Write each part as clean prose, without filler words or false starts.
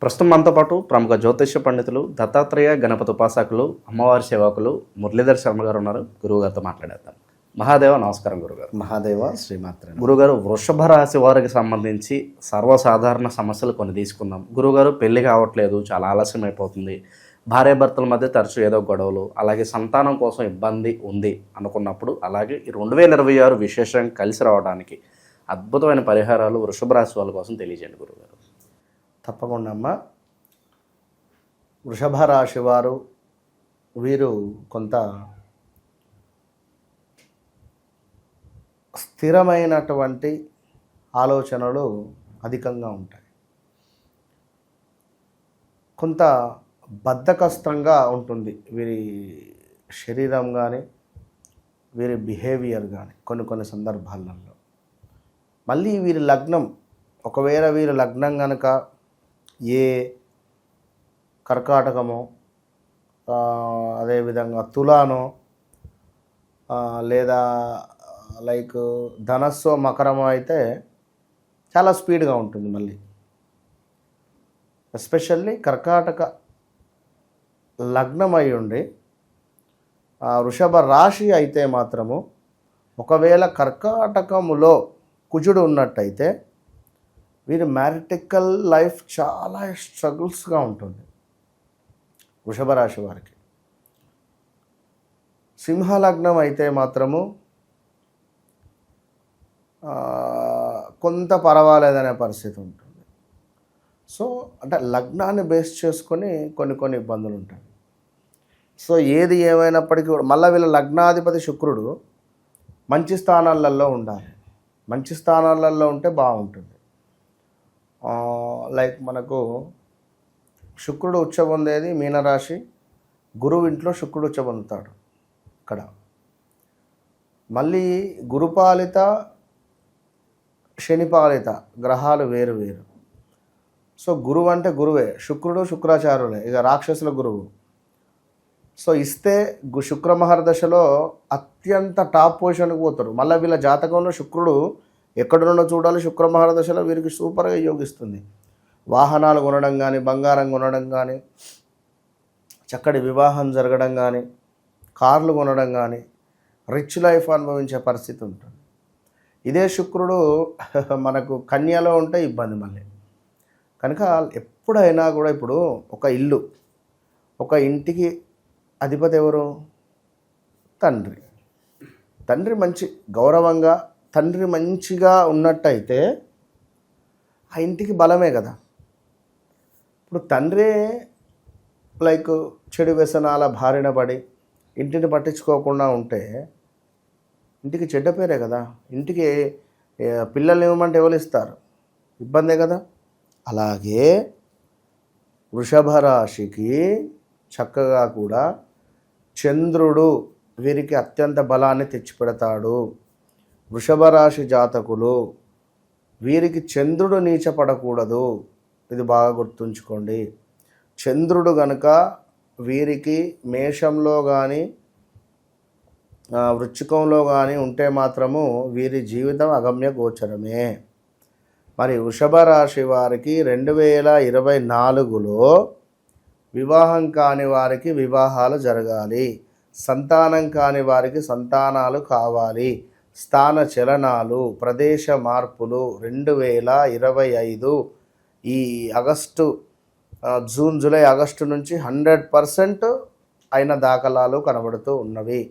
ప్రస్తుతం మనతో పాటు ప్రముఖ జ్యోతిష్య పండితులు, దత్తాత్రేయ గణపతి ఉపాసకులు, అమ్మవారి సేవకులు మురళీధర్ శర్మ గారు ఉన్నారు. గురువుగారితో మాట్లాడేద్దాం. మహాదేవ నమస్కారం గురుగారు. మహాదేవ శ్రీమాత్ర. గురుగారు, వృషభ రాశి వారికి సంబంధించి సర్వసాధారణ సమస్యలు కొన్ని తీసుకుందాం. గురుగారు, పెళ్లి కావట్లేదు, చాలా ఆలస్యం అయిపోతుంది, భార్యాభర్తల మధ్య తరచూ ఏదో గొడవలు, అలాగే సంతానం కోసం ఇబ్బంది ఉంది అనుకున్నప్పుడు, అలాగే ఈ 2026 విశేషంగా కలిసి రావడానికి అద్భుతమైన పరిహారాలు వృషభ రాశి వాళ్ళ కోసం తెలియజేయండి గురుగారు. తప్పకుండా అమ్మ. వృషభ రాశి వారు వీరు కొంత స్థిరమైనటువంటి ఆలోచనలు అధికంగా ఉంటాయి. కొంత బద్ధకస్తంగా ఉంటుంది వీరి శరీరం కానీ వీరి బిహేవియర్ కానీ కొన్ని సందర్భాలలో. మళ్ళీ వీరి లగ్నం, ఒకవేళ వీరి లగ్నం కనుక ఏ కర్కాటకమో అదేవిధంగా తులానో లేదా లైక్ ధనస్సో మకరమో అయితే చాలా స్పీడ్గా ఉంటుంది. మళ్ళీ ఎస్పెషల్లీ కర్కాటక లగ్నం అయి ఉండి వృషభ రాశి అయితే మాత్రము, ఒకవేళ కర్కాటకములో కుజుడు ఉన్నట్టయితే వీరి మ్యారిటికల్ లైఫ్ చాలా స్ట్రగుల్స్గా ఉంటుంది వృషభ రాశి వారికి. సింహలగ్నం అయితే మాత్రము కొంత పర్వాలేదనే పరిస్థితి ఉంటుంది. సో అంటే లగ్నాన్ని బేస్ చేసుకొని కొన్ని ఇబ్బందులు ఉంటాయి. సో ఏది ఏమైనప్పటికీ మళ్ళీ వీళ్ళ లగ్నాధిపతి శుక్రుడు మంచి స్థానాలలో ఉండాలి. మంచి స్థానాలలో ఉంటే బాగుంటుంది. లైక్ మనకు శుక్రుడు ఉచ్చ పొందేది మీనరాశి, గురువు ఇంట్లో శుక్రుడు ఉచ్చ పొందుతాడు ఇక్కడ. మళ్ళీ గురుపాలిత శనిపాలిత గ్రహాలు వేరు. సో గురువు అంటే గురువే, శుక్రుడు శుక్రాచార్యులే, ఇక రాక్షసుల గురువు. సో ఇస్తే శుక్ర మహర్దశలో అత్యంత టాప్ పొజిషన్కి పోతారు. మళ్ళీ వీళ్ళ జాతకంలో శుక్రుడు ఎక్కడున్నో చూడాలి. శుక్ర మహర్దశలో వీరికి సూపర్గా యోగిస్తుంది. వాహనాలు కొనడం కానీ, బంగారం కొనడం కానీ, చక్కటి వివాహం జరగడం కానీ, కార్లు కొనడం కానీ, రిచ్ లైఫ్ అనుభవించే పరిస్థితి ఉంటుంది. ఇదే శుక్రుడు మనకు కన్యలో ఉంటే ఇబ్బంది మళ్ళీ. కనుక ఎప్పుడైనా కూడా ఇప్పుడు ఒక ఇల్లు, ఒక ఇంటికి అధిపతి ఎవరు? తండ్రి. తండ్రి మంచి గౌరవంగా, తండ్రి మంచిగా ఉన్నట్టయితే ఆ ఇంటికి బలమే కదా. ఇప్పుడు తండ్రి లైక్ చెడు వ్యసనాల బారిన పడి ఇంటిని పట్టించుకోకుండా ఉంటే ఇంటికి చెడ్డ పేరే కదా. ఇంటికి పిల్లల్ని ఇవ్వమంటే ఎవరు ఇస్తారు? ఇబ్బందే కదా. అలాగే వృషభ రాశికి చక్కగా కూడా చంద్రుడు వీరికి అత్యంత బలాన్ని తెచ్చిపెడతాడు. వృషభ రాశి జాతకులు వీరికి చంద్రుడు నీచపడకూడదు. ఇది బాగా గుర్తుంచుకోండి. చంద్రుడు గనుక వీరికి మేషంలో కానీ వృశ్చికంలో కానీ ఉంటే మాత్రము వీరి జీవితం అగమ్య గోచరమే. మరి వృషభ రాశి వారికి 2024లో వివాహం కాని వారికి వివాహాలు జరగాలి, సంతానం కాని వారికి సంతానాలు కావాలి, స్థాన చలనాలు, ప్రదేశ మార్పులు 2025 ఈ ఆగస్టు, జూన్, జూలై, ఆగస్టు నుంచి 100% అయిన దాఖలాలు కనబడుతూ ఉన్నవి.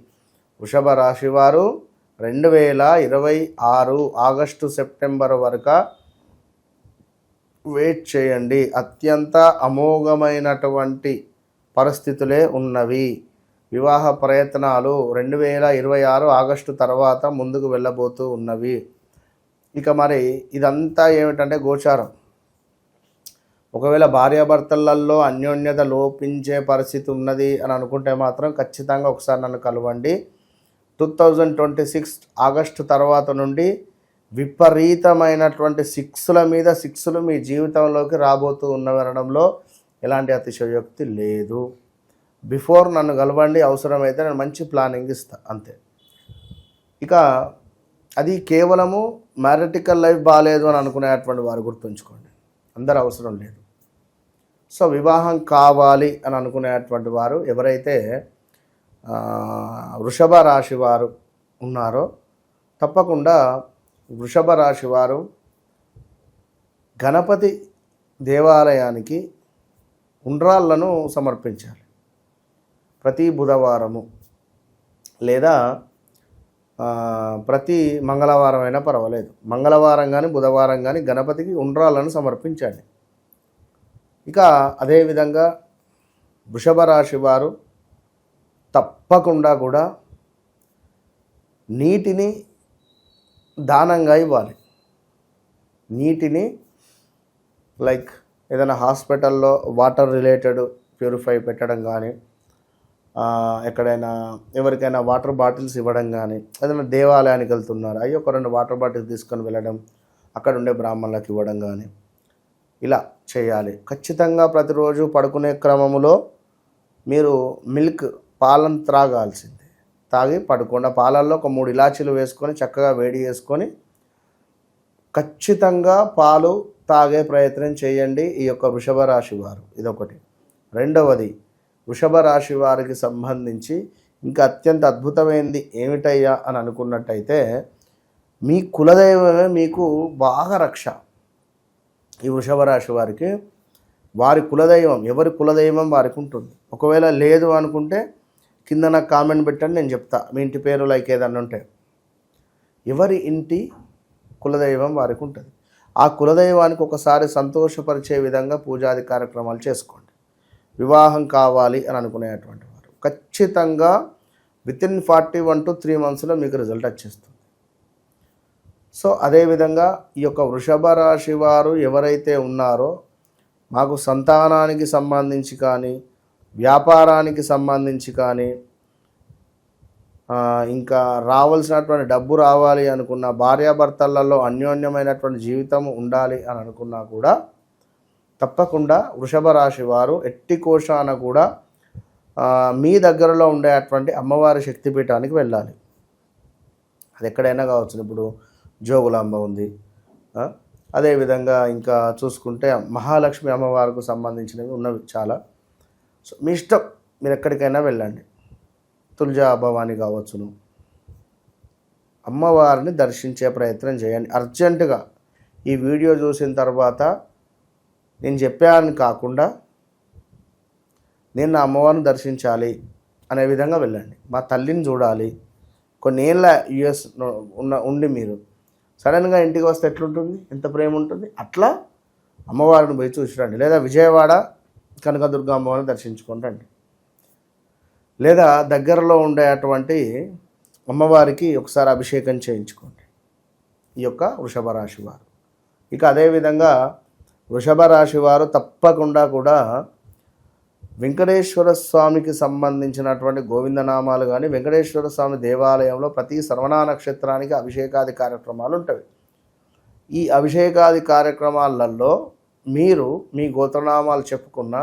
వృషభ రాశి వారు 2026 ఆగస్టు, సెప్టెంబర్ వరకు వెయిట్ చేయండి. అత్యంత అమోఘమైనటువంటి పరిస్థితులే ఉన్నవి. వివాహ ప్రయత్నాలు 2026 ఆగస్టు తర్వాత ముందుకు వెళ్ళబోతూ ఉన్నవి. ఇక మరి ఇదంతా ఏమిటంటే గోచారం. ఒకవేళ భార్యాభర్తలలో అన్యోన్యత లోపించే పరిస్థితి ఉన్నది అని అనుకుంటే మాత్రం ఖచ్చితంగా ఒకసారి నన్ను కలవండి. 2026 ఆగస్టు తర్వాత నుండి విపరీతమైనటువంటి సిక్స్లు మీ జీవితంలోకి రాబోతూ ఉన్నవనడంలో ఎలాంటి అతిశయోక్తి లేదు. బిఫోర్ నన్ను కలవండి, అవసరమైతే నేను మంచి ప్లానింగ్ ఇస్తాను అంతే. ఇక అది కేవలము మ్యారిటికల్ లైఫ్ బాగాలేదు అని అనుకునేటువంటి వారు గుర్తుంచుకోండి, అందరూ అవసరం లేదు. సో వివాహం కావాలి అని అనుకునేటువంటి వారు ఎవరైతే వృషభ రాశి వారు ఉన్నారో తప్పకుండా వృషభ రాశి వారు గణపతి దేవాలయానికి ఉండ్రాళ్ళను సమర్పించాలి ప్రతి బుధవారము లేదా ప్రతి మంగళవారం అయినా పర్వాలేదు. మంగళవారం కానీ బుధవారం కానీ గణపతికి ఉండ్రాళ్ళను సమర్పించండి. ఇక అదేవిధంగా వృషభ రాశి వారు తప్పకుండా కూడా నీటిని దానంగా ఇవ్వాలి. నీటిని లైక్ ఏదైనా హాస్పిటల్లో వాటర్ రిలేటెడ్ ప్యూరిఫై పెట్టడం కానీ, ఎక్కడైనా ఎవరికైనా వాటర్ బాటిల్స్ ఇవ్వడం కానీ, ఏదైనా దేవాలయానికి వెళ్తున్నారు అయ్యో ఒక 2 వాటర్ బాటిల్స్ తీసుకొని వెళ్ళడం, అక్కడ ఉండే బ్రాహ్మణులకు ఇవ్వడం కానీ ఇలా చేయాలి. ఖచ్చితంగా ప్రతిరోజు పడుకునే క్రమంలో మీరు మిల్క్ పాలను త్రాగాల్సిందే. తాగి పడుకుండా పాలల్లో ఒక 3 ఇలాచీలు వేసుకొని చక్కగా వేడి చేసుకొని ఖచ్చితంగా పాలు తాగే ప్రయత్నం చేయండి ఈ యొక్క వృషభ రాశి వారు. ఇదొకటి. రెండవది, వృషభ రాశి వారికి సంబంధించి ఇంకా అత్యంత అద్భుతమైనది ఏమిటయ్యా అని అనుకున్నట్టయితే మీ కులదైవమే మీకు బాగా రక్ష. ఈ వృషభ రాశి వారికి వారి కులదైవం, ఎవరి కులదైవం వారికి ఉంటుంది. ఒకవేళ లేదు అనుకుంటే కింద నాకు కామెంట్ పెట్టండి, నేను చెప్తా. మీ ఇంటి పేరు లైక్ ఏదన్నా ఉంటే ఎవరి ఇంటి కులదైవం వారికి ఉంటుంది. ఆ కులదైవానికి ఒకసారి సంతోషపరిచే విధంగా పూజాది కార్యక్రమాలు చేసుకోండి. వివాహం కావాలి అని అనుకునేటువంటి వారు ఖచ్చితంగా వితిన్ 41 to 3 monthsలో మీకు రిజల్ట్ వచ్చేస్తుంది. సో అదేవిధంగా ఈ యొక్క వృషభ రాశి వారు ఎవరైతే ఉన్నారో మాకు సంతానానికి సంబంధించి కానీ, వ్యాపారానికి సంబంధించి కానీ, ఇంకా రావాల్సినటువంటి డబ్బు రావాలి అనుకున్న, భార్యాభర్తలలో అన్యోన్యమైనటువంటి జీవితం ఉండాలి అని అనుకున్నా కూడా తప్పకుండా వృషభ రాశి వారు ఎట్టి కోశాన కూడా మీ దగ్గరలో ఉండేటువంటి అమ్మవారి శక్తిపీఠానికి వెళ్ళాలి. అది ఎక్కడైనా కావచ్చు. ఇప్పుడు జోగులాంబ ఉంది, అదేవిధంగా ఇంకా చూసుకుంటే మహాలక్ష్మి అమ్మవారికి సంబంధించినవి ఉన్నవి చాలా. సో మీ ఇష్టం, మీరు ఎక్కడికైనా వెళ్ళండి. తులజా భవాని కావచ్చును, అమ్మవారిని దర్శించే ప్రయత్నం చేయండి అర్జెంటుగా. ఈ వీడియో చూసిన తర్వాత నేను చెప్పాను కాకుండా నేను నా అమ్మవారిని దర్శించాలి అనే విధంగా వెళ్ళండి. మా తల్లిని చూడాలి. కొన్ని ఏళ్ళ యుఎస్ ఉండి మీరు సడన్గా ఇంటికి వస్తే ఎట్లుంటుంది, ఎంత ప్రేమ ఉంటుంది. అట్లా అమ్మవారిని పోయి చూసిరండి. లేదా విజయవాడ కనకదుర్గ అమ్మవారిని దర్శించుకొని రండి. లేదా దగ్గరలో ఉండేటువంటి అమ్మవారికి ఒకసారి అభిషేకం చేయించుకోండి ఈ యొక్క వృషభ రాశి వారు. ఇక అదేవిధంగా వృషభ రాశి వారు తప్పకుండా కూడా వెంకటేశ్వర స్వామికి సంబంధించినటువంటి గోవిందనామాలు కానీ, వెంకటేశ్వర స్వామి దేవాలయంలో ప్రతి శ్రవణ నక్షత్రానికి అభిషేకాది కార్యక్రమాలు ఉంటాయి. ఈ అభిషేకాది కార్యక్రమాలలో మీరు మీ గోత్రనామాలు చెప్పుకున్న,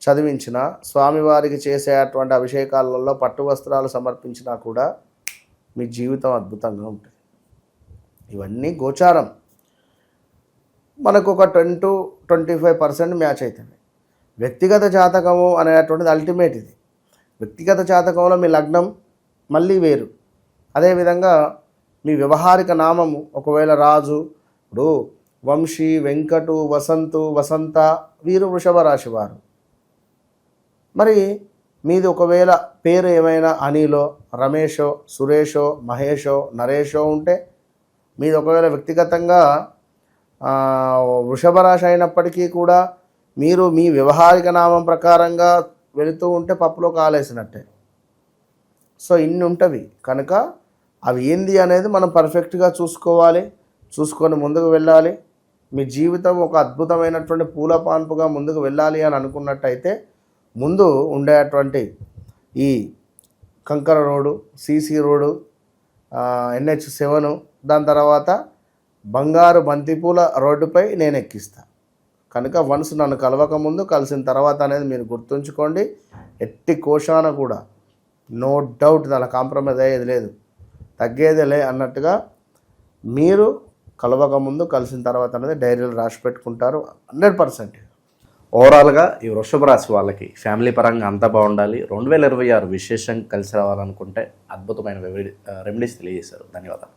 చదివించిన, స్వామివారికి చేసేటువంటి అభిషేకాలలో పట్టు వస్త్రాలు సమర్పించినా కూడా మీ జీవితం అద్భుతంగా ఉంటుంది. ఇవన్నీ గోచారం. మనకు ఒక 10 to 25% మ్యాచ్ అవుతుంది. వ్యక్తిగత జాతకము అనేటువంటిది అల్టిమేట్. ఇది వ్యక్తిగత జాతకంలో మీ లగ్నం మళ్ళీ వేరు. అదేవిధంగా మీ వ్యవహారిక నామము ఒకవేళ రాజు, ఇప్పుడు వంశీ, వెంకటు, వసంతు, వసంత, వీరు వృషభ రాశి వారు. మరి మీది ఒకవేళ పేరు ఏమైనా అనిలో, రమేషో, సురేషో, మహేషో, నరేషో ఉంటే మీది ఒకవేళ వ్యక్తిగతంగా వృషభ రాశి అయినప్పటికీ కూడా మీరు మీ వ్యవహారిక నామం ప్రకారంగా వెళుతూ ఉంటే పప్పులో కాలేసినట్టే. సో ఇన్ని ఉంటవి కనుక అవి ఏంది అనేది మనం పర్ఫెక్ట్గా చూసుకోవాలి. చూసుకొని ముందుకు వెళ్ళాలి. మీ జీవితం ఒక అద్భుతమైనటువంటి పూల పాన్పుగా ముందుకు వెళ్ళాలి అని అనుకున్నట్టయితే ముందు ఉండేటువంటి ఈ కంకర రోడ్డు, సిసి రోడ్డు, NH7, దాని తర్వాత బంగారు బంతిపూల రోడ్డుపై నేను ఎక్కిస్తా. కనుక వన్స్ నన్ను కలవక ముందు, కలిసిన తర్వాత అనేది మీరు గుర్తుంచుకోండి. ఎట్టి కోశాన కూడా నో డౌట్ దాని కాంప్రమైజ్ అయ్యేది లేదు, తగ్గేదేలే అన్నట్టుగా మీరు కలవక ముందు, కలిసిన తర్వాత అనేది డైరీలు రాసి పెట్టుకుంటారు 100%. ఓవరాల్గా ఈ వృషభ రాశి వాళ్ళకి ఫ్యామిలీ పరంగా అంతా బాగుండాలి, 2026 విశేషంగా కలిసి రావాలనుకుంటే అద్భుతమైన రెమెడీస్ తెలియజేశారు. ధన్యవాదాలు.